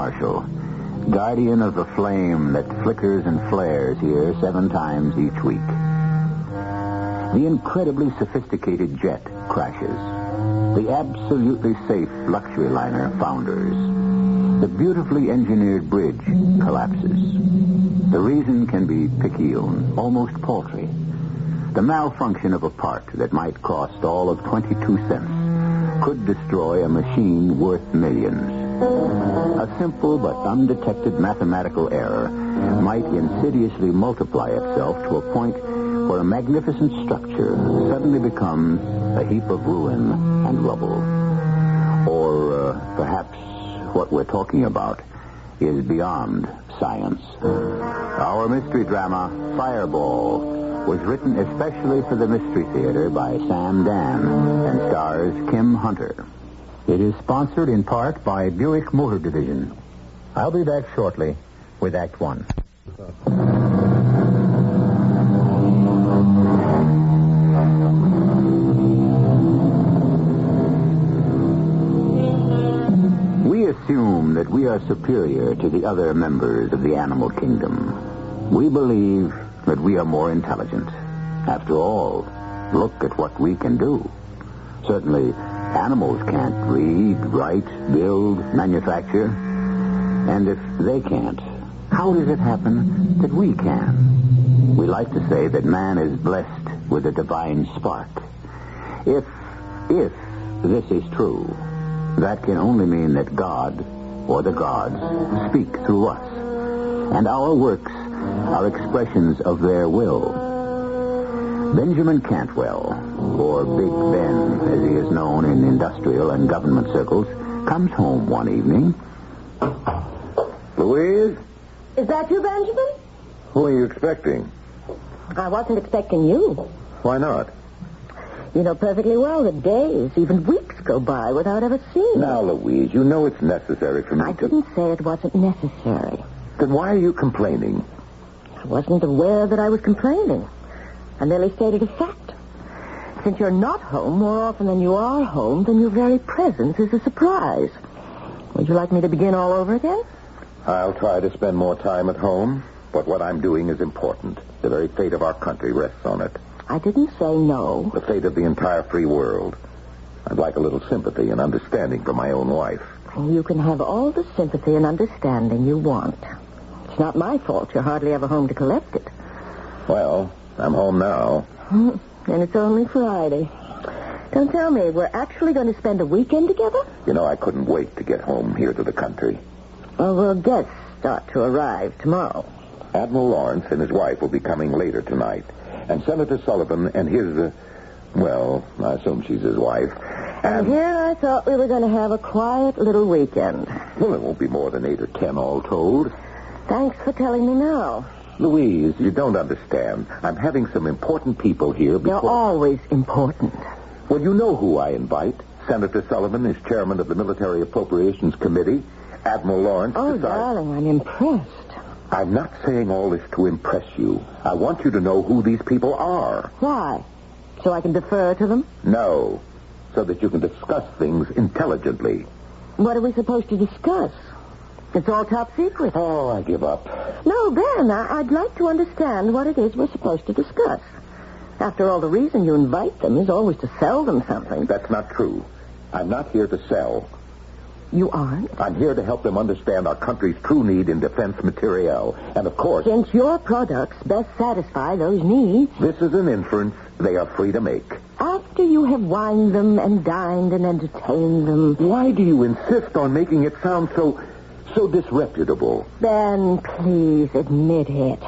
marshal, guardian of the flame that flickers and flares here 7 times each week. The incredibly sophisticated jet crashes. The absolutely safe luxury liner founders. The beautifully engineered bridge collapses. The reason can be picayune, almost paltry. The malfunction of a part that might cost all of 22 cents could destroy a machine worth millions. A simple but undetected mathematical error might insidiously multiply itself to a point where a magnificent structure suddenly becomes a heap of ruin and rubble. Or perhaps what we're talking about is beyond science. Our mystery drama, Fireball, was written especially for the Mystery Theater by Sam Dan and stars Kim Hunter. It is sponsored in part by Buick Motor Division. I'll be back shortly with Act One. We assume that we are superior to the other members of the animal kingdom. We believe that we are more intelligent. After all, look at what we can do. Certainly, animals can't read, write, build, manufacture. And if they can't, how does it happen that we can? We like to say that man is blessed with a divine spark. If this is true, that can only mean that God, or the gods, speak through us. And our works are expressions of their will. Benjamin Cantwell, or Big Ben, as he is known in industrial and government circles, comes home one evening. Louise? Is that you, Benjamin? Who are you expecting? I wasn't expecting you. Why not? You know perfectly well that days, even weeks go by without ever seeing you. Now, Louise, you know it's necessary for me I didn't say it wasn't necessary. Then why are you complaining? I wasn't aware that I was complaining. I merely stated a fact. Since you're not home more often than you are home, then your very presence is a surprise. Would you like me to begin all over again? I'll try to spend more time at home, but what I'm doing is important. The very fate of our country rests on it. I didn't say no. The fate of the entire free world. I'd like a little sympathy and understanding for my own wife. You can have all the sympathy and understanding you want. It's not my fault you're hardly ever home to collect it. Well, I'm home now. And it's only Friday. Don't tell me, we're actually going to spend a weekend together? You know, I couldn't wait to get home here to the country. Well, guests start to arrive tomorrow. Admiral Lawrence and his wife will be coming later tonight. And Senator Sullivan and his, I assume she's his wife. And here I thought we were going to have a quiet little weekend. Well, it won't be more than 8 or 10 all told. Thanks for telling me now. Louise, you don't understand. I'm having some important people here They're always important. Well, you know who I invite. Senator Sullivan is chairman of the Military Appropriations Committee. Admiral Lawrence darling, I'm impressed. I'm not saying all this to impress you. I want you to know who these people are. Why? So I can defer to them? No. So that you can discuss things intelligently. What are we supposed to discuss? It's all top secret. Oh, I give up. No, Ben, I'd like to understand what it is we're supposed to discuss. After all, the reason you invite them is always to sell them something. That's not true. I'm not here to sell. You aren't? I'm here to help them understand our country's true need in defense materiel. And, of course... Since your products best satisfy those needs... This is an inference they are free to make. After you have wined them and dined and entertained them... Why do you insist on making it sound so disreputable? Ben, please admit it.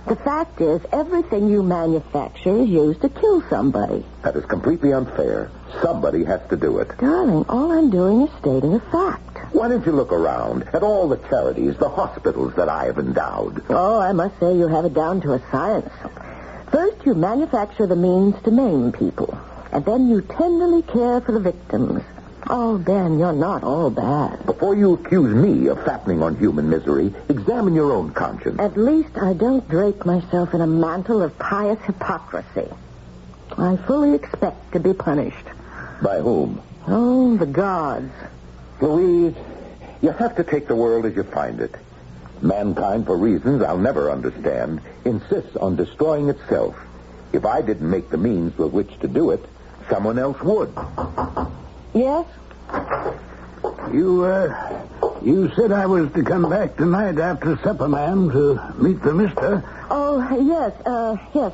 The fact is, everything you manufacture is used to kill somebody. That is completely unfair. Somebody has to do it. Darling, all I'm doing is stating a fact. Why don't you look around at all the charities, the hospitals that I have endowed? Oh, I must say you have it down to a science. First, you manufacture the means to maim people. And then you tenderly care for the victims. Oh, Ben, you're not all bad. Before you accuse me of fattening on human misery, examine your own conscience. At least I don't drape myself in a mantle of pious hypocrisy. I fully expect to be punished. By whom? Oh, the gods. Louise, You have to take the world as you find it. Mankind, for reasons I'll never understand, insists on destroying itself. If I didn't make the means with which to do it, someone else would. Yes? You said I was to come back tonight after supper, ma'am, to meet the mister. Oh, yes,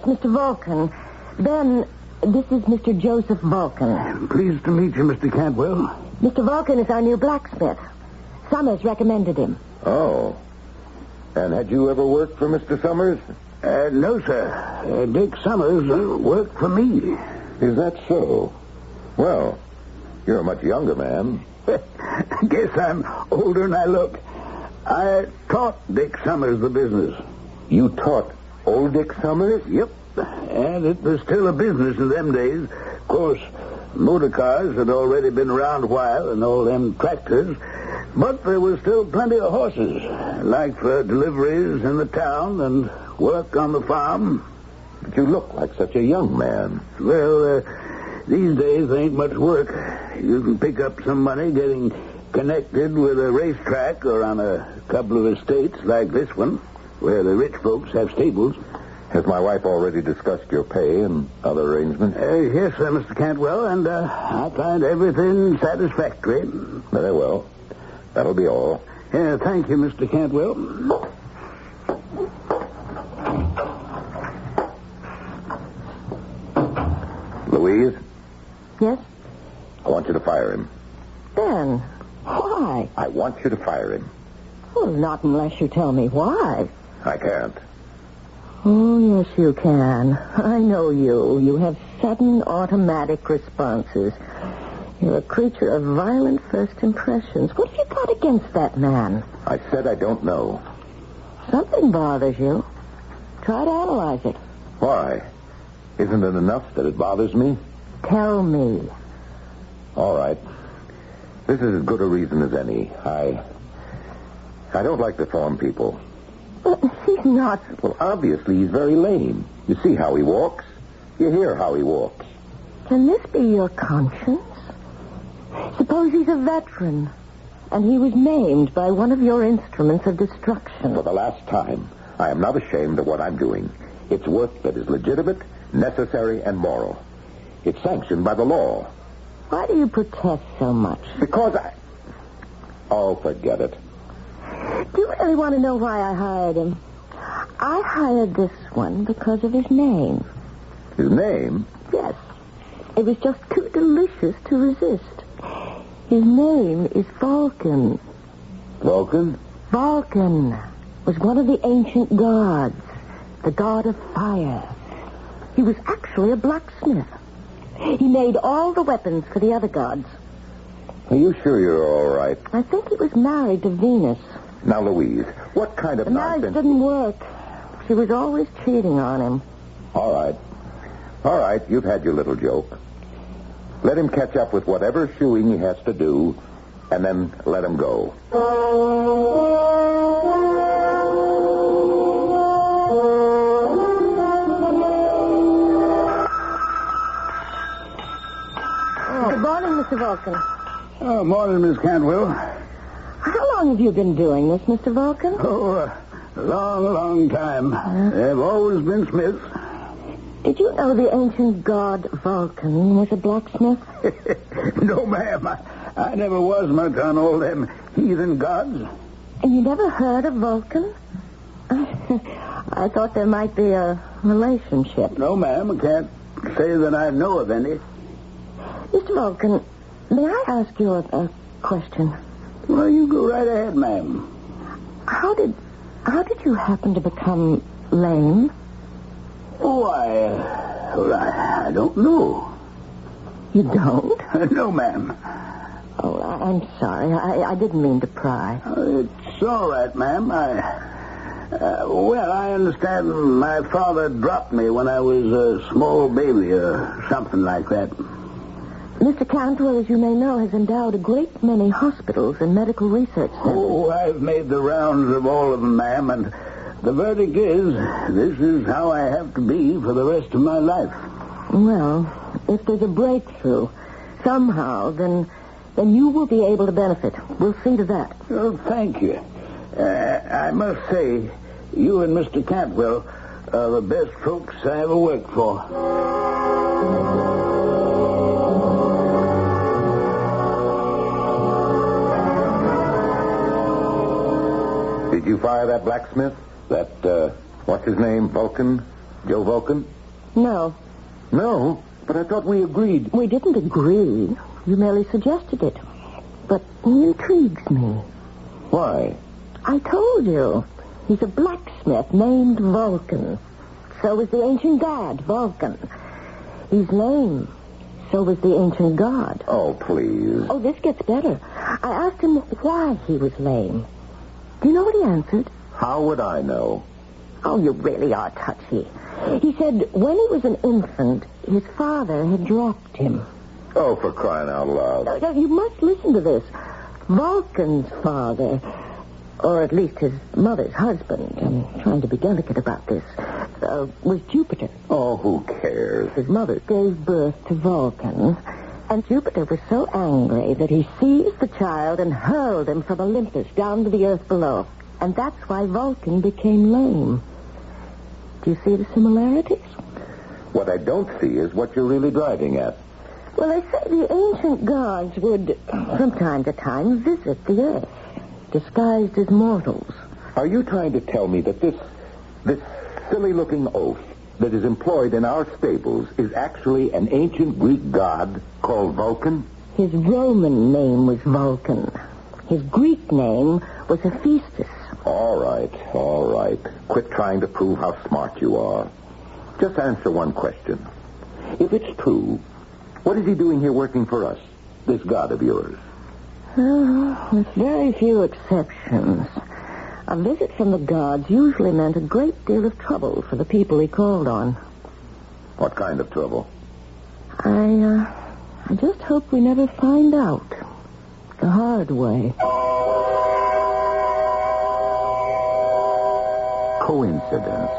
Mr. Vulcan. Ben, this is Mr. Joseph Vulcan. Pleased to meet you, Mr. Cantwell. Mr. Vulcan is our new blacksmith. Summers recommended him. Oh. And had you ever worked for Mr. Summers? No, sir. Dick Summers worked for me. Is that so? Well, you're a much younger man. Guess I'm older than I look. I taught Dick Summers the business. You taught old Dick Summers? Yep. And it was still a business in them days. Of course, motor cars had already been around a while and all them tractors. But there was still plenty of horses, like for deliveries in the town and work on the farm. But you look like such a young man. Well, these days there ain't much work. You can pick up some money getting connected with a racetrack or on a couple of estates like this one, where the rich folks have stables. Has my wife already discussed your pay and other arrangements? Yes, sir, Mr. Cantwell, and I find everything satisfactory. Very well. That'll be all. Thank you, Mr. Cantwell. Louise? Yes? I want you to fire him. Ben, why? I want you to fire him. Well, not unless you tell me why. I can't. Oh, yes, you can. I know you. You have sudden automatic responses. You're a creature of violent first impressions. What have you got against that man? I said I don't know. Something bothers you. Try to analyze it. Why? Isn't it enough that it bothers me? Tell me. All right. This is as good a reason as any. I don't like deformed people. But he's not. Well, obviously he's very lame. You see how he walks. You hear how he walks. Can this be your conscience? Suppose he's a veteran, and he was maimed by one of your instruments of destruction. For the last time, I am not ashamed of what I'm doing. It's work that is legitimate, necessary, and moral. It's sanctioned by the law. Why do you protest so much? Because I... Oh, forget it. Do you really want to know why I hired him? I hired this one because of his name. His name? Yes. It was just too delicious to resist. His name is Vulcan. Vulcan? Vulcan was one of the ancient gods, the god of fire. He was actually a blacksmith. He made all the weapons for the other gods. Are you sure you're all right? I think he was married to Venus. Now, Louise, what kind of The marriage nonsense... didn't work. She was always cheating on him. All right. All right, you've had your little joke. Let him catch up with whatever shoeing he has to do, and then let him go. Good morning, Mr. Vulcan. Oh, morning, Miss Cantwell. How long have you been doing this, Mr. Vulcan? Oh, a long time. They've always been smiths. Did you know the ancient god Vulcan was a blacksmith? No, ma'am. I never was much on all them heathen gods. And you never heard of Vulcan? I thought there might be a relationship. No, ma'am. I can't say that I know of any. Mr. Vulcan, may I ask you a question? Well, you go right ahead, ma'am. How did you happen to become lame? Oh, I don't know. You don't? No, ma'am. Oh, I'm sorry. I didn't mean to pry. It's all right, ma'am. I understand my father dropped me when I was a small baby or something like that. Mr. Cantwell, as you may know, has endowed a great many hospitals and medical research centers. Oh, I've made the rounds of all of them, ma'am, and the verdict is this is how I have to be for the rest of my life. Well, if there's a breakthrough somehow, then then you will be able to benefit. We'll see to that. Oh, thank you. I must say, you and Mr. Cantwell are the best folks I ever worked for. Did you fire that blacksmith? That, what's his name, Vulcan? Joe Vulcan? No. No, but I thought we agreed. We didn't agree. You merely suggested it. But he intrigues me. Why? I told you. He's a blacksmith named Vulcan. So was the ancient god, Vulcan. He's lame. So was the ancient god. Oh, please. Oh, this gets better. I asked him why he was lame. Do you know what he answered? How would I know? Oh, you really are touchy. He said when he was an infant, his father had dropped him. Oh, for crying out loud. You must listen to this. Vulcan's father, or at least his mother's husband, I'm trying to be delicate about this, was Jupiter. Oh, who cares? His mother gave birth to Vulcan, and Jupiter was so angry that he seized the child and hurled him from Olympus down to the earth below. And that's why Vulcan became lame. Do you see the similarities? What I don't see is what you're really driving at. Well, they say the ancient gods would, from time to time, visit the earth, disguised as mortals. Are you trying to tell me that this silly-looking oaf that is employed in our stables is actually an ancient Greek god called Vulcan? His Roman name was Vulcan. His Greek name was Hephaestus. All right. Quit trying to prove how smart you are. Just answer one question. If it's true, what is he doing here working for us, this god of yours? With very few exceptions. A visit from the gods usually meant a great deal of trouble for the people he called on. What kind of trouble? I just hope we never find out. The hard way. Coincidence.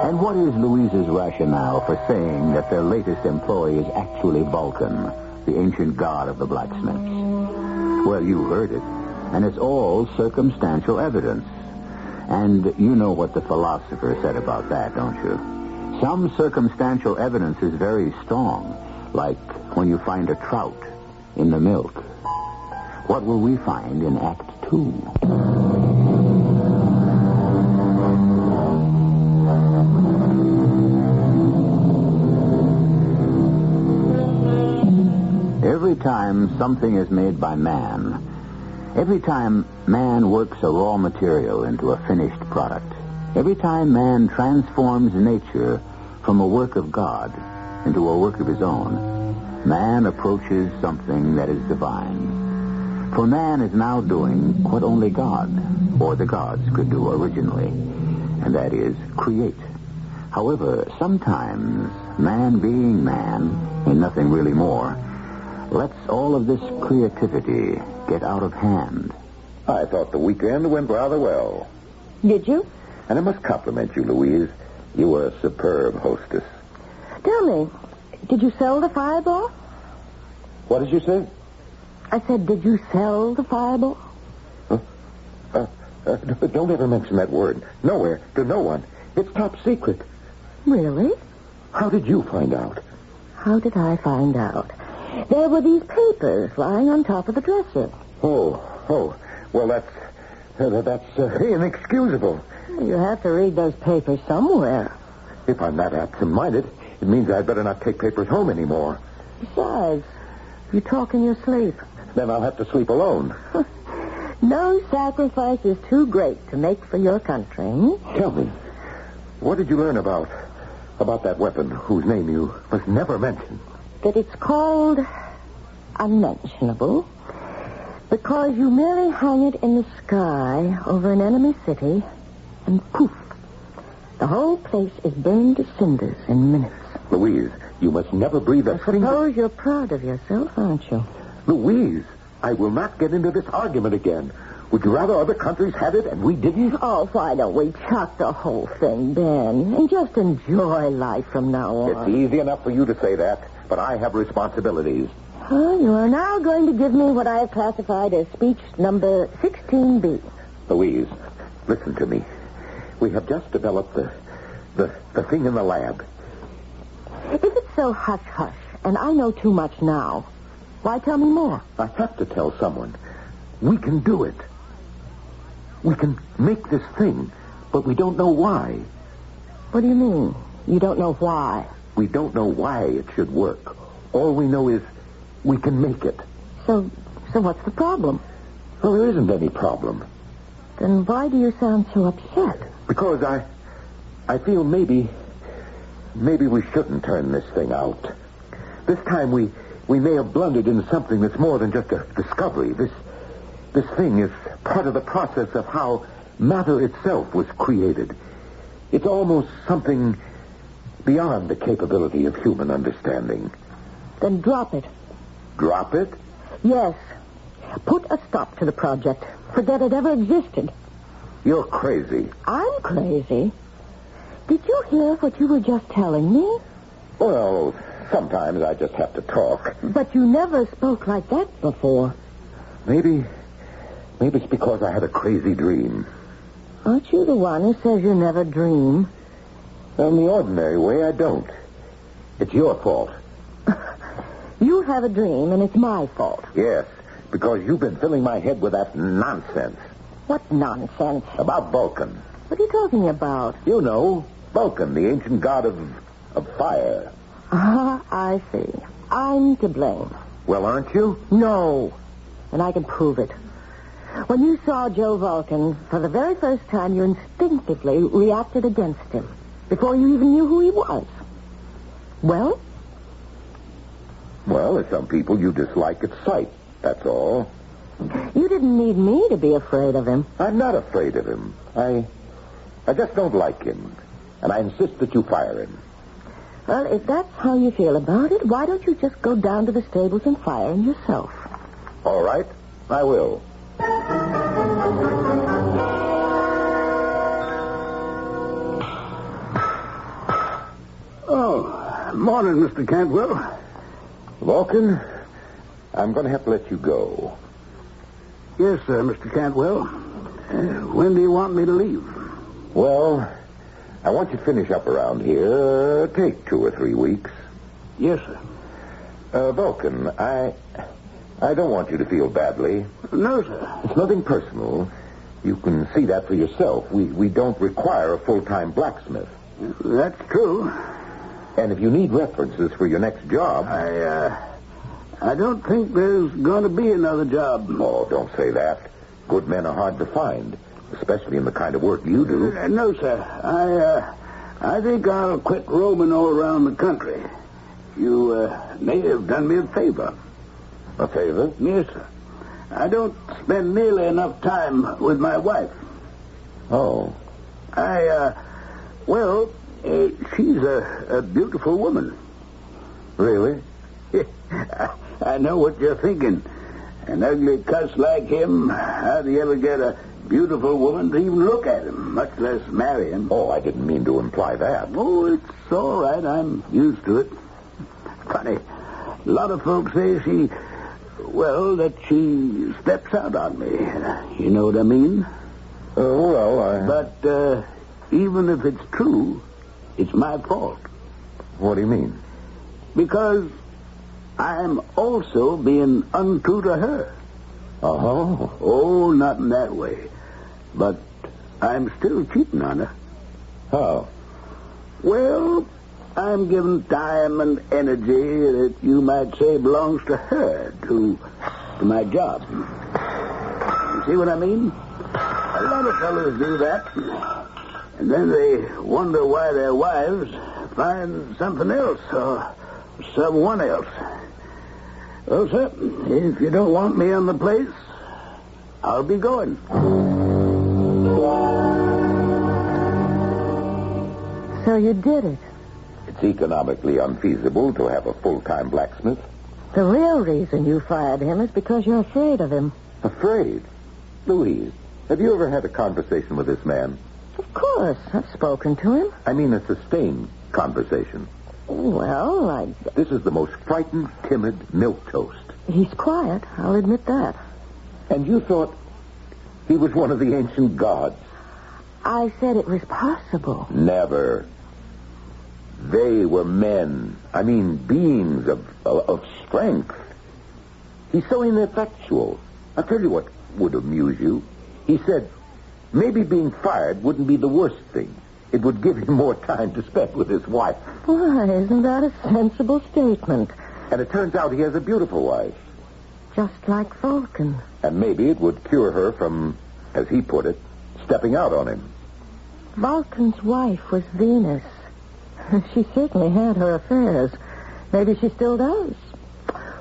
And what is Louise's rationale for saying that their latest employee is actually Vulcan, the ancient god of the blacksmiths? Well, you heard it. And it's all circumstantial evidence. And you know what the philosopher said about that, don't you? Some circumstantial evidence is very strong, like when you find a trout in the milk. What will we find in Act 2? Every time something is made by man, every time man works a raw material into a finished product, every time man transforms nature from a work of God into a work of his own, man approaches something that is divine. For man is now doing what only God, or the gods, could do originally, and that is create. However, sometimes man being man, and nothing really more, lets all of this creativity get out of hand. I thought the weekend went rather well. Did you? And I must compliment you, Louise. You were a superb hostess. Tell me, did you sell the fireball? What did you say? I said, did you sell the fireball? Don't ever mention that word. Nowhere, to no one. It's top secret. Really? How did you find out? How did I find out? There were these papers lying on top of the dresser. Oh. Well, that's inexcusable. You have to read those papers somewhere. If I'm that absent-minded, it means I'd better not take papers home anymore. Besides, you talk in your sleep. Then I'll have to sleep alone. No sacrifice is too great to make for your country. Tell me, what did you learn about that weapon whose name you must never mention? That it's called unmentionable because you merely hang it in the sky over an enemy city and poof, the whole place is burned to cinders in minutes. Louise, you must never breathe a single... I suppose you're proud of yourself, aren't you? Louise, I will not get into this argument again. Would you rather other countries had it and we didn't? Oh, why don't we chuck the whole thing, Ben, and just enjoy life from now on? It's easy enough for you to say that, but I have responsibilities. You are now going to give me what I have classified as speech number 16B. Louise, listen to me. We have just developed the thing in the lab. If it's so hush-hush, and I know too much now, why tell me more? I have to tell someone. We can do it. We can make this thing, but we don't know why. What do you mean? You don't know why? We don't know why it should work. All we know is we can make it. So what's the problem? Well, there isn't any problem. Then why do you sound so upset? Because I feel maybe we shouldn't turn this thing out. This time we may have blundered into something that's more than just a discovery. This thing is part of the process of how matter itself was created. It's almost something beyond the capability of human understanding. Then drop it. Drop it? Yes. Put a stop to the project. Forget it ever existed. You're crazy. I'm crazy? Did you hear what you were just telling me? Well, sometimes I just have to talk. But you never spoke like that before. Maybe it's because I had a crazy dream. Aren't you the one who says you never dream? In the ordinary way, I don't. It's your fault. You have a dream, and it's my fault. Yes, because you've been filling my head with that nonsense. What nonsense? About Vulcan. What are you talking about? You know, Vulcan, the ancient god of fire. I see. I'm to blame. Well, aren't you? No. And I can prove it. When you saw Joe Vulcan, for the very first time, you instinctively reacted against him, before you even knew who he was. Well? Well, as some people, you dislike at sight. That's all. You didn't need me to be afraid of him. I'm not afraid of him. I just don't like him. And I insist that you fire him. Well, if that's how you feel about it, why don't you just go down to the stables and fire him yourself? All right, I will. Oh, morning, Mr. Cantwell. Vulcan, I'm going to have to let you go. Yes, sir, Mr. Cantwell. When do you want me to leave? Well, I want you to finish up around here. Take 2 or 3 weeks. Yes, sir. Vulcan, I don't want you to feel badly. No, sir. It's nothing personal. You can see that for yourself. We don't require a full-time blacksmith. That's true. And if you need references for your next job... I don't think there's going to be another job. Oh, don't say that. Good men are hard to find, especially in the kind of work you do. No, sir. I think I'll quit roaming all around the country. You may have done me a favor. A favor? Yes, sir. I don't spend nearly enough time with my wife. Oh. She's a beautiful woman. Really? I know what you're thinking. An ugly cuss like him, how do you ever get a beautiful woman to even look at him, much less marry him? Oh, I didn't mean to imply that. Oh, it's all right. I'm used to it. Funny. A lot of folks say that she steps out on me. You know what I mean? But even if it's true, it's my fault. What do you mean? Because I'm also being untrue to her. Oh? Oh, not in that way. But I'm still cheating on her. How? Well, I'm giving time and energy that you might say belongs to her, to my job. You see what I mean? A lot of fellas do that. And then they wonder why their wives find something else or someone else. Well, sir, if you don't want me on the place, I'll be going. So you did it. It's economically unfeasible to have a full-time blacksmith. The real reason you fired him is because you're afraid of him. Afraid? Louise, have you ever had a conversation with this man? Of course. I've spoken to him. I mean a sustained conversation. Well, This is the most frightened, timid milquetoast. He's quiet, I'll admit that. And you thought he was one of the ancient gods? I said it was possible. Never. They were men. I mean, beings of strength. He's so ineffectual. I'll tell you what would amuse you. He said, maybe being fired wouldn't be the worst thing. It would give him more time to spend with his wife. Why, isn't that a sensible statement? And it turns out he has a beautiful wife. Just like Vulcan. And maybe it would cure her from, as he put it, stepping out on him. Vulcan's wife was Venus. She certainly had her affairs. Maybe she still does.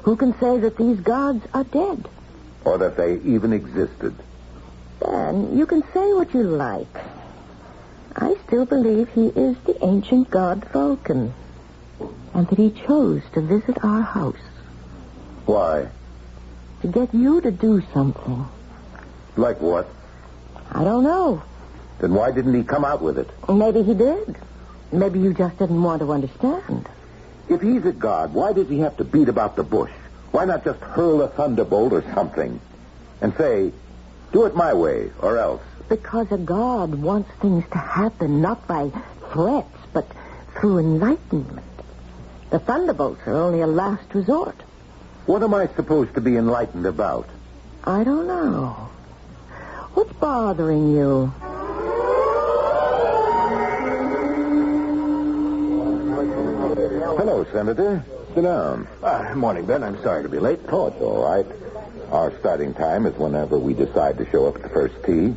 Who can say that these gods are dead? Or that they even existed. Dan, you can say what you like. I still believe he is the ancient god Vulcan. And that he chose to visit our house. Why? To get you to do something. Like what? I don't know. Then why didn't he come out with it? Maybe he did. Maybe you just didn't want to understand. If he's a god, why does he have to beat about the bush? Why not just hurl a thunderbolt or something? And say, do it my way, or else. Because a god wants things to happen, not by threats, but through enlightenment. The thunderbolts are only a last resort. What am I supposed to be enlightened about? I don't know. What's bothering you? Hello, Senator. Sit down. Morning, Ben. I'm sorry to be late. Oh, it's all right. Our starting time is whenever we decide to show up at the first tee.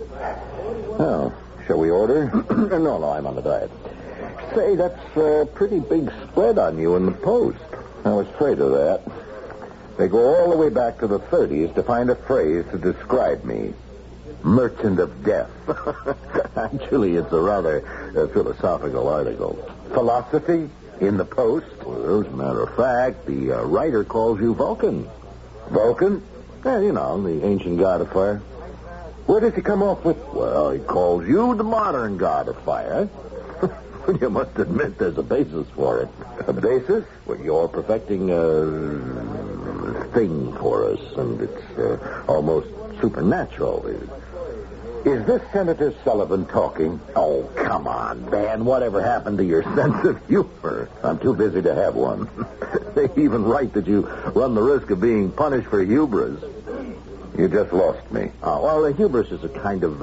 Well, shall we order? No, I'm on the diet. Say, that's a pretty big spread on you in the Post. I was afraid of that. They go all the way back to the 30s to find a phrase to describe me. Merchant of death. Actually, it's a rather philosophical article. Philosophy? In the Post? Well, as a matter of fact, the writer calls you Vulcan. Vulcan? Yeah, you know, the ancient god of fire. Where does he come off with? Well, he calls you the modern god of fire. You must admit there's a basis for it. A basis? Well, you're perfecting a thing for us, and it's almost supernatural. Is this Senator Sullivan talking? Oh, come on, Ben. Whatever happened to your sense of humor? I'm too busy to have one. They even write that you run the risk of being punished for hubris. You just lost me. Oh, well, the hubris is a kind of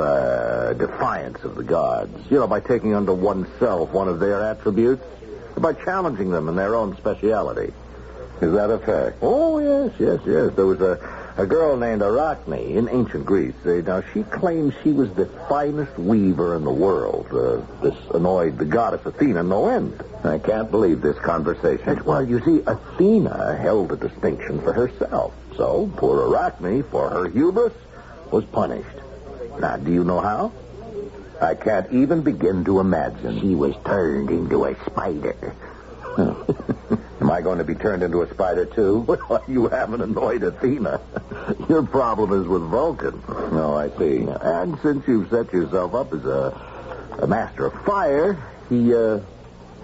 defiance of the gods. You know, by taking unto oneself one of their attributes, by challenging them in their own speciality. Is that a fact? Oh, yes. There was a girl named Arachne in ancient Greece. Now, she claimed she was the finest weaver in the world. This annoyed the goddess Athena no end. I can't believe this conversation. Well, you see, Athena held a distinction for herself. So, poor Arachne, for her hubris, was punished. Now, do you know how? I can't even begin to imagine. She was turned into a spider. Am I going to be turned into a spider, too? Well, you haven't annoyed Athena. Your problem is with Vulcan. Oh, I see. And since you've set yourself up as a master of fire, he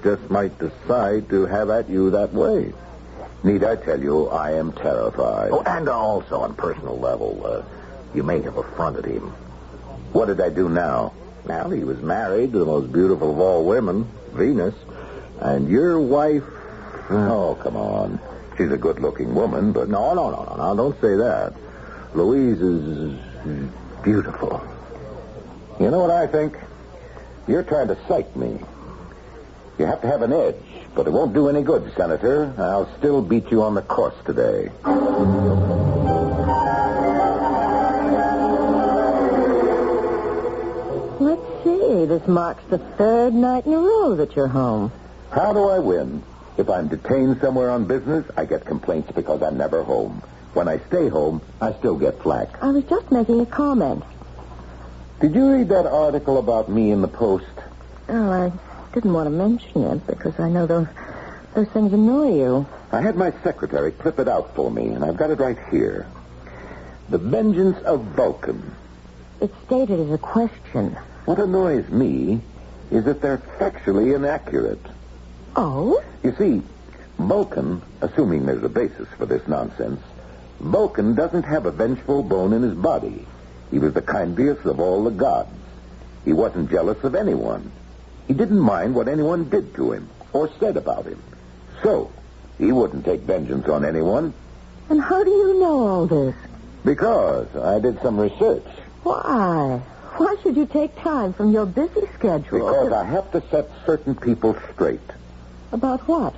just might decide to have at you that way. Need I tell you, I am terrified. Oh, and also on personal level, you may have affronted him. What did I do now? Now, he was married to the most beautiful of all women, Venus, and your wife... Oh, come on. She's a good-looking woman, but... No, don't say that. Louise is beautiful. You know what I think? You're trying to psych me. You have to have an edge, but it won't do any good, Senator. I'll still beat you on the course today. Let's see. This marks the third night in a row that you're home. How do I win? If I'm detained somewhere on business, I get complaints because I'm never home. When I stay home, I still get flack. I was just making a comment. Did you read that article about me in the Post? Oh, I didn't want to mention it because I know those things annoy you. I had my secretary clip it out for me, and I've got it right here. The vengeance of Vulcan. It's stated as a question. What annoys me is that they're factually inaccurate. Oh? You see, Vulcan, assuming there's a basis for this nonsense, Vulcan doesn't have a vengeful bone in his body. He was the kindliest of all the gods. He wasn't jealous of anyone. He didn't mind what anyone did to him or said about him. So, he wouldn't take vengeance on anyone. And how do you know all this? Because I did some research. Why? Why should you take time from your busy schedule? Because I have to set certain people straight. About what?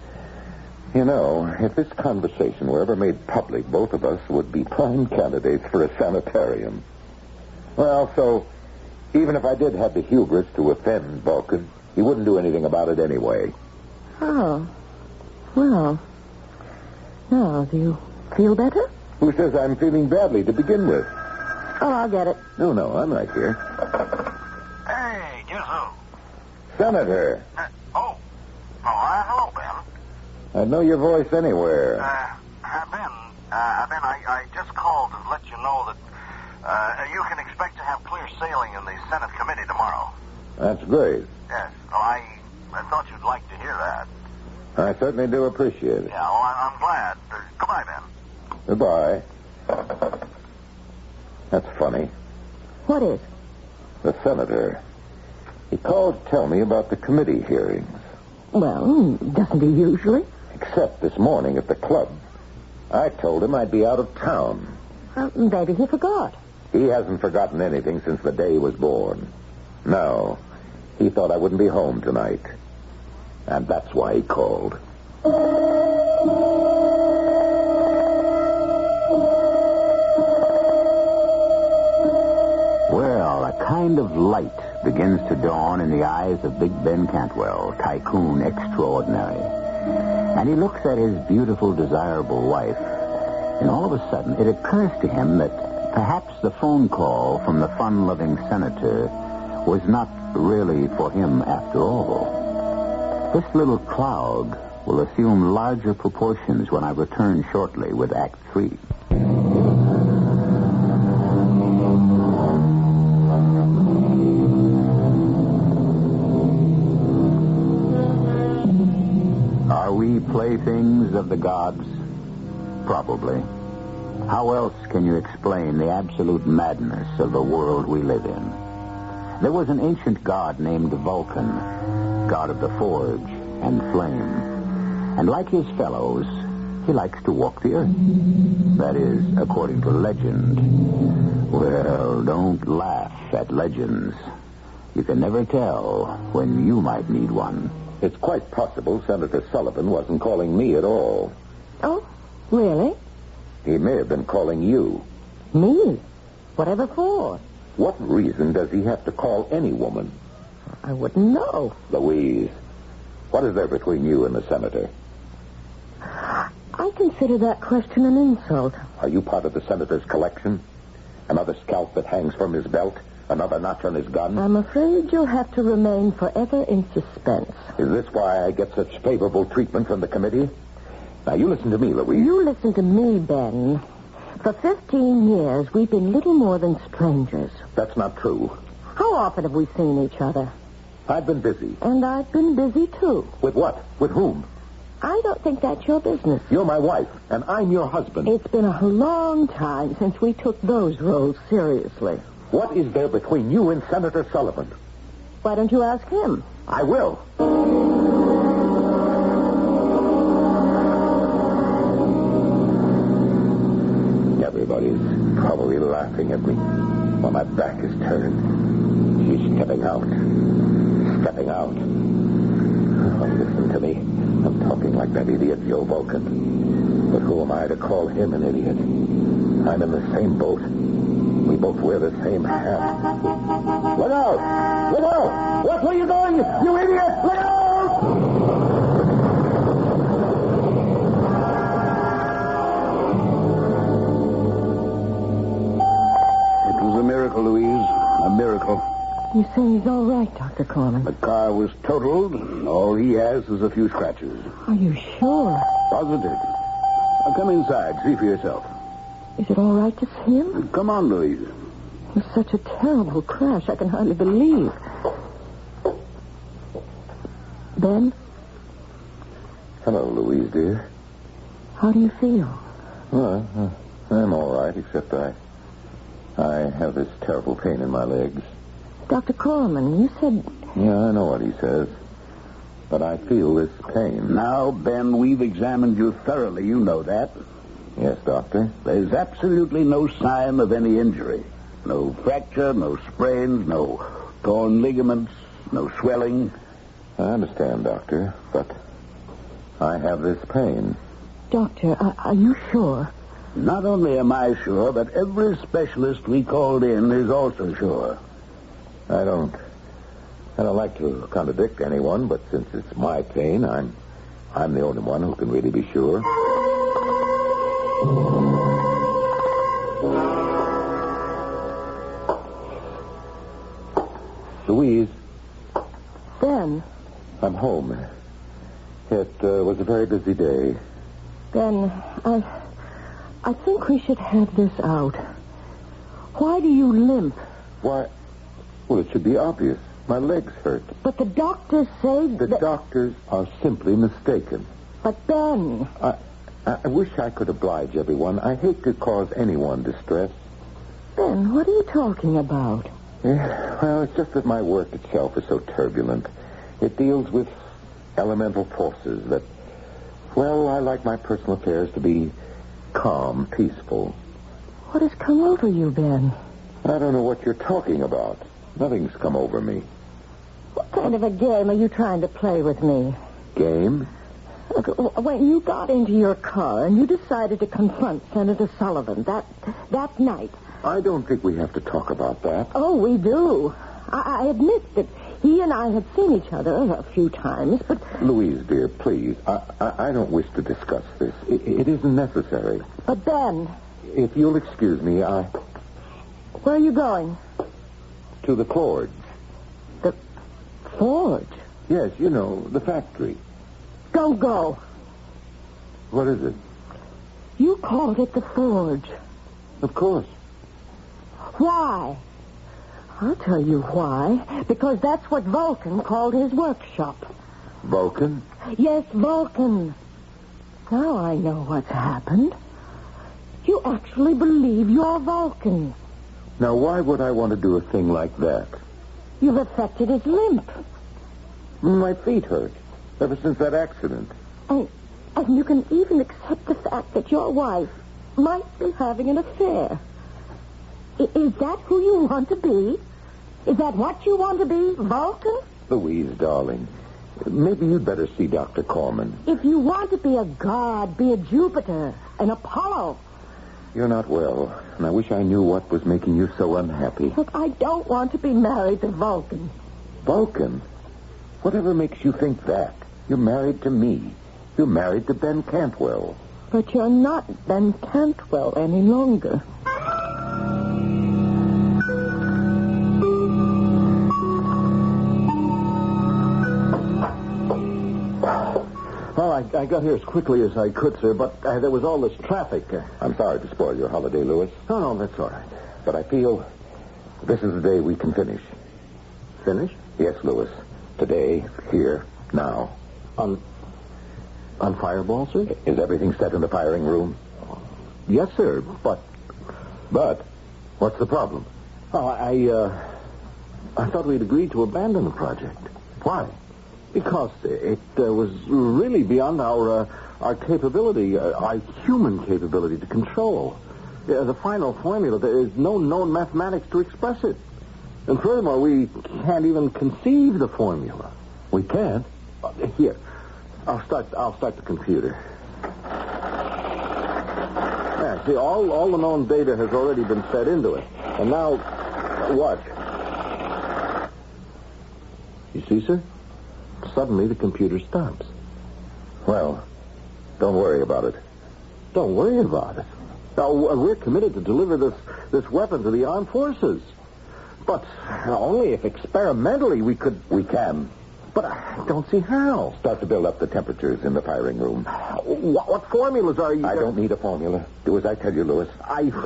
You know, if this conversation were ever made public, both of us would be prime candidates for a sanitarium. Well, so, even if I did have the hubris to offend Vulcan, he wouldn't do anything about it anyway. Oh. Well. Now, do you feel better? Who says I'm feeling badly to begin with? Oh, I'll get it. No, I'm right here. Hey, guess who? Senator. Hello, Ben. I'd know your voice anywhere. Ben, I just called to let you know that you can expect to have clear sailing in the Senate committee tomorrow. That's great. Yes. Well, I thought you'd like to hear that. I certainly do appreciate it. Yeah, well, I'm glad. Goodbye, Ben. Goodbye. That's funny. What is? The senator. He called to tell me about the committee hearings. Well, doesn't he usually? Except this morning at the club. I told him I'd be out of town. Maybe he forgot. He hasn't forgotten anything since the day he was born. No. He thought I wouldn't be home tonight. And that's why he called. Well, a kind of light begins to dawn in the eyes of Big Ben Cantwell, tycoon extraordinary. And he looks at his beautiful, desirable wife, and all of a sudden it occurs to him that perhaps the phone call from the fun-loving senator was not really for him after all. This little cloud will assume larger proportions when I return shortly with Act 3. Are we playthings of the gods? Probably. How else can you explain the absolute madness of the world we live in? There was an ancient god named Vulcan, god of the forge and flame. And like his fellows, he likes to walk the earth. That is, according to legend. Well, don't laugh at legends. You can never tell when you might need one. It's quite possible Senator Sullivan wasn't calling me at all. Oh, really? He may have been calling you. Me? Whatever for? What reason does he have to call any woman? I wouldn't know. Louise, what is there between you and the senator? I consider that question an insult. Are you part of the senator's collection? Another scalp that hangs from his belt? Another notch on his gun? I'm afraid you'll have to remain forever in suspense. Is this why I get such favorable treatment from the committee? Now, you listen to me, Louise. You listen to me, Ben. For 15 years, we've been little more than strangers. That's not true. How often have we seen each other? I've been busy. And I've been busy, too. With what? With whom? I don't think that's your business. You're my wife, and I'm your husband. It's been a long time since we took those roles seriously. What is there between you and Senator Sullivan? Why don't you ask him? I will. Everybody's probably laughing at me while my back is turned. She's stepping out. Stepping out. Oh, listen to me. I'm talking like that idiot Joe Vulcan. But who am I to call him an idiot? I'm in the same boat. We both wear the same hat. Look out! Look out! Watch where you're going, you idiot! Look out! It was a miracle, Louise. A miracle. You say he's all right, Dr. Corman. The car was totaled. All he has is a few scratches. Are you sure? Positive. Now come inside. See for yourself. Is it all right to see him? Come on, Louise. It was such a terrible crash, I can hardly believe. Ben? Hello, Louise, dear. How do you feel? Well, I'm all right, except I have this terrible pain in my legs. Dr. Corman, you said... Yeah, I know what he says. But I feel this pain. Now, Ben, we've examined you thoroughly. You know that. Yes, Doctor. There's absolutely no sign of any injury. No fracture, no sprains, no torn ligaments, no swelling. I understand, Doctor, but I have this pain. Doctor, are you sure? Not only am I sure, but every specialist we called in is also sure. I don't like to contradict anyone, but since it's my pain, I'm the only one who can really be sure. Louise. Ben. I'm home. It was a very busy day. Ben, I think we should have this out. Why do you limp? Why? Well, it should be obvious. My legs hurt. But the doctors say The doctors are simply mistaken. But Ben... I wish I could oblige everyone. I hate to cause anyone distress. Ben, what are you talking about? Yeah, well, it's just that my work itself is so turbulent. It deals with elemental forces that... Well, I like my personal affairs to be calm, peaceful. What has come over you, Ben? I don't know what you're talking about. Nothing's come over me. What kind of a game are you trying to play with me? Game? Look, when you got into your car and you decided to confront Senator Sullivan that night... I don't think we have to talk about that. Oh, we do. I admit that he and I had seen each other a few times, but... Louise, dear, please. I don't wish to discuss this. It isn't necessary. But, Ben... If you'll excuse me, Where are you going? To the forge. The forge? Yes, you know, the factory. Don't go. What is it? You called it the forge. Of course. Why? I'll tell you why. Because that's what Vulcan called his workshop. Vulcan? Yes, Vulcan. Now I know what's happened. You actually believe you're Vulcan. Now, why would I want to do a thing like that? You've affected his limp. My feet hurt ever since that accident. And you can even accept the fact that your wife might be having an affair. Is that who you want to be? Is that what you want to be, Vulcan? Louise, darling, maybe you'd better see Dr. Corman. If you want to be a god, be a Jupiter, an Apollo. You're not well, and I wish I knew what was making you so unhappy. Look, I don't want to be married to Vulcan. Vulcan? Whatever makes you think that? You're married to me. You're married to Ben Cantwell. But you're not Ben Cantwell any longer. Well, I got here as quickly as I could, sir, but there was all this traffic. I'm sorry to spoil your holiday, Louis. No, that's all right. But I feel this is the day we can finish. Finish? Yes, Louis. Today, here, now. On Fireball, sir? Is everything set in the firing room? Yes, sir, but... But? What's the problem? Oh, I thought we'd agreed to abandon the project. Why? Because it was really beyond our capability, our human capability to control. The final formula, there is no known mathematics to express it. And furthermore, we can't even conceive the formula. We can't? Here, I'll start the computer. Yeah, see, all the known data has already been fed into it. And now, watch. You see, sir? Suddenly, the computer stops. Well, don't worry about it. Don't worry about it. Now, we're committed to deliver this weapon to the armed forces. But only if experimentally we could... We can. But I don't see how. Start to build up the temperatures in the firing room. What formulas are you... I don't need a formula. Do as I tell you, Louis.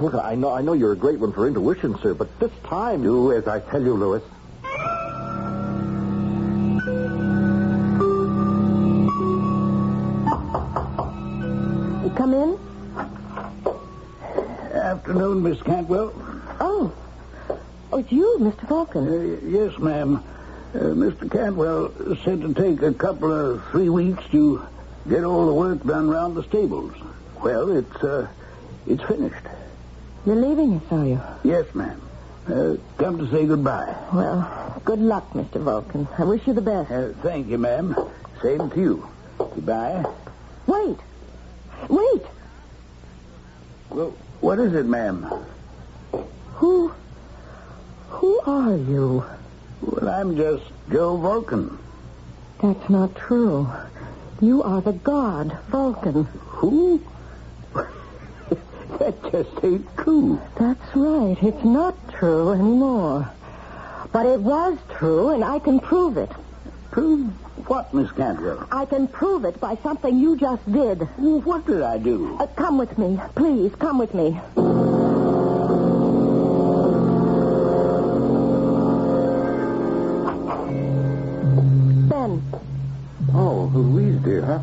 Look, I know you're a great one for intuition, sir, but this time... Do as I tell you, Louis. come in? Afternoon, Miss Cantwell. Oh, it's you, Mr. Vulcan. Yes, ma'am. Mr. Cantwell said to take a couple of 3 weeks to get all the work done around the stables. Well, it's finished. You're leaving us, are you? Yes, ma'am. Come to say goodbye. Well, good luck, Mr. Vulcan. I wish you the best. Thank you, ma'am. Same to you. Goodbye. Wait. Well, what is it, ma'am? Who are you? Well, I'm just Joe Vulcan. That's not true. You are the god, Vulcan. Who? That just ain't true. That's right. It's not true anymore. But it was true, and I can prove it. Prove what, Miss Cantwell? I can prove it by something you just did. Well, what did I do? Come with me. Please, come with me. Ben. Oh, Louise, dear.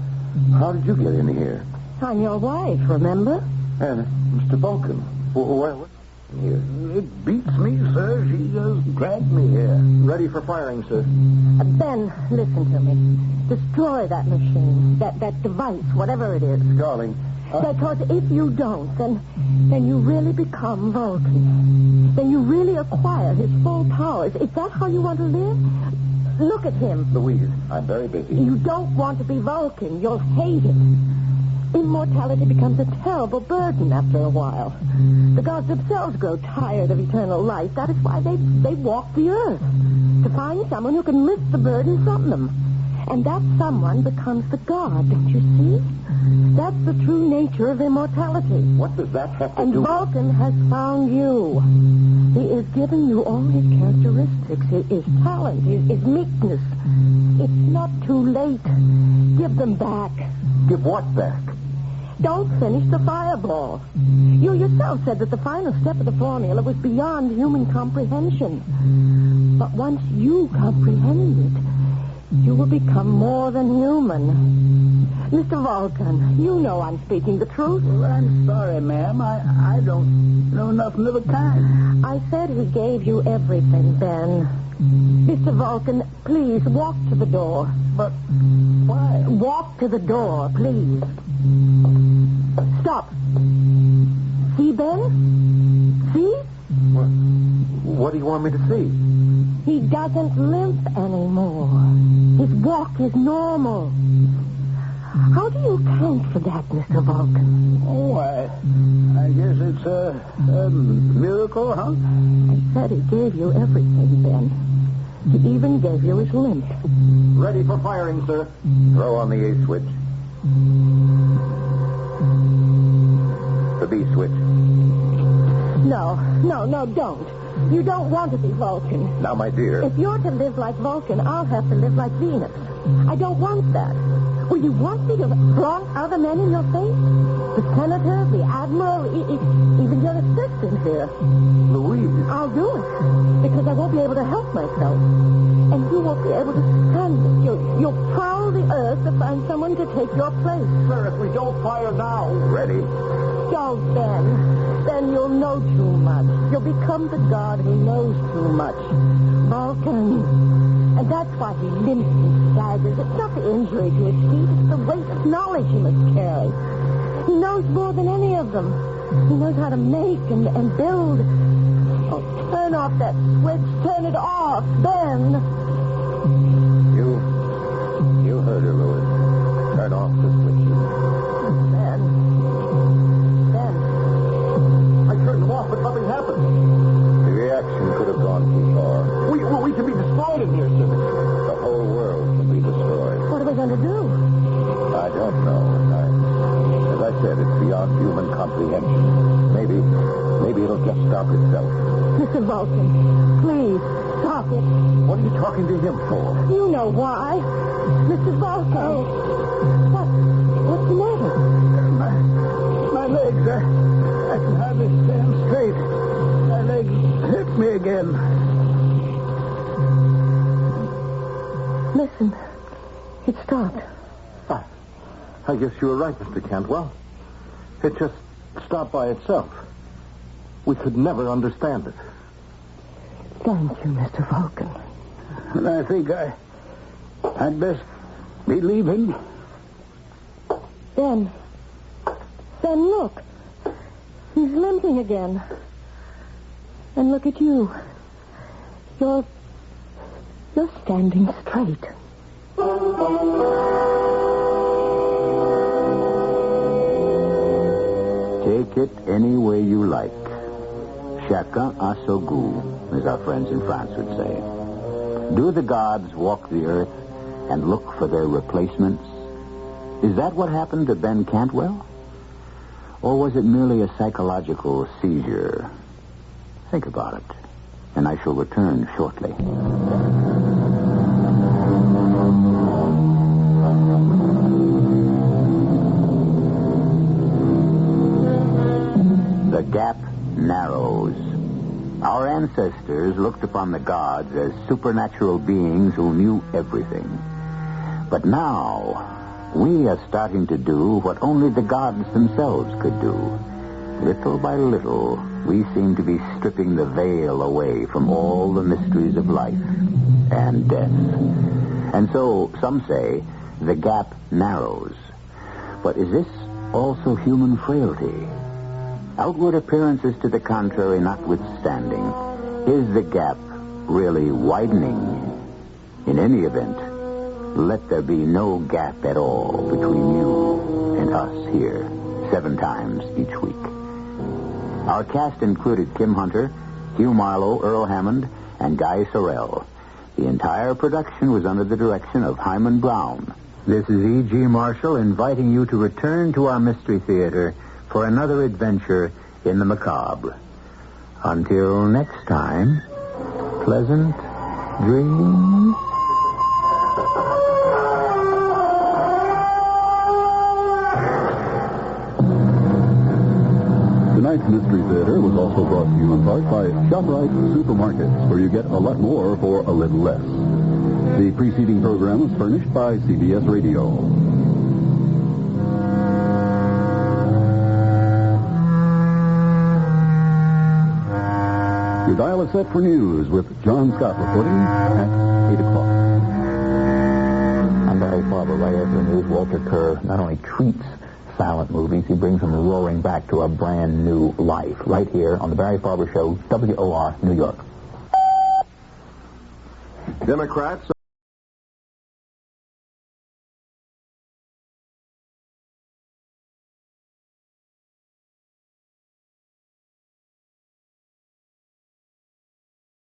How did you get in here? I'm your wife, remember? And Mr. Vulcan. What? Here. It beats me, sir. She just dragged me here. Ready for firing, sir. Ben, listen to me. Destroy that machine, that device, whatever it is. Darling. Because if you don't, then you really become Vulcan. Then you really acquire his full powers. Is that how you want to live? Look at him. Louise, I'm very busy. You don't want to be Vulcan. You'll hate it. Immortality becomes a terrible burden after a while. The gods themselves grow tired of eternal life. That is why they walk the earth. To find someone who can lift the burden from them. And that someone becomes the god, don't you see? That's the true nature of immortality. What does that have to and do with... Vulcan has found you. He is giving you all his characteristics, his talent, his meekness. It's not too late. Give them back. Give what back? Don't finish the fireball. You yourself said that the final step of the formula was beyond human comprehension. But once you comprehend it, you will become more than human. Mr. Vulcan, you know I'm speaking the truth. Well, I'm sorry, ma'am. I don't know nothing of the kind. I said he gave you everything, Ben. Mr. Vulcan, please walk to the door. But why? Walk to the door, please. Stop. See, Ben? See? What do you want me to see? He doesn't limp anymore. His walk is normal. How do you account for that, Mr. Vulcan? Oh, I guess it's a miracle, huh? I said he gave you everything, Ben. He even gave you his limp. Ready for firing, sir. Throw on the A switch. The B switch. No, don't. You don't want to be Vulcan. Now, my dear. If you're to live like Vulcan, I'll have to live like Venus. I don't want that. Will you want me to flaunt other men in your face? The senator, the admiral, even your assistant here. Louise. I'll do it, because I won't be able to help myself. And you won't be able to stand it. You'll prowl the earth to find someone to take your place. Sir, if we don't fire now... Ready. Don't, Ben. Then you'll know too much. You'll become the god who knows too much. Vulcan. And that's why he limps and staggers. It's not the injury to his feet. It's the weight of knowledge he must carry. He knows more than any of them. He knows how to make and build. Oh, turn off that switch. Turn it off, Ben. You heard her, Louis. Turn off the switch. Ben. I turned them off, but nothing happened. The reaction could have gone too far. We can be destroyed in here, sir. The whole world can be destroyed. What are we going to do? I don't know. As I said, it's beyond human comprehension. Maybe it'll just stop itself. Mr. Vulcan, please, stop it. What are you talking to him for? You know why. Mr. Vulcan. What's the matter? My legs, I can hardly stand straight. My legs hit me again. Listen, it stopped. I guess you were right, Mr. Cantwell. It just stopped by itself. We could never understand it. Thank you, Mr. Vulcan. And I think I'd best be leaving. Then look. He's limping again. And look at you. You're standing straight. Take it any way you like. Chacun a son goût, as our friends in France would say. Do the gods walk the earth and look for their replacements? Is that what happened to Ben Cantwell? Or was it merely a psychological seizure? Think about it, and I shall return shortly. The gap narrows. Our ancestors looked upon the gods as supernatural beings who knew everything. But now, we are starting to do what only the gods themselves could do. Little by little, we seem to be stripping the veil away from all the mysteries of life and death. And so, some say, the gap narrows. But is this also human frailty? Outward appearances to the contrary notwithstanding, is the gap really widening? In any event, let there be no gap at all between you and us here, 7 times each week. Our cast included Kim Hunter, Hugh Marlowe, Earl Hammond, and Guy Sorrell. The entire production was under the direction of Hyman Brown. This is E.G. Marshall inviting you to return to our Mystery Theater for another adventure in the macabre. Until next time, pleasant dreams. Tonight's Mystery Theater was also brought to you in part by ShopRite Supermarkets, where you get a lot more for a little less. The preceding program was furnished by CBS Radio. Your dial is set for news with John Scott reporting at 8 o'clock. I'm Barry Farber. Right after the news, Walter Kerr not only treats silent movies, he brings them roaring back to a brand new life. Right here on the Barry Farber Show, WOR, New York. Democrats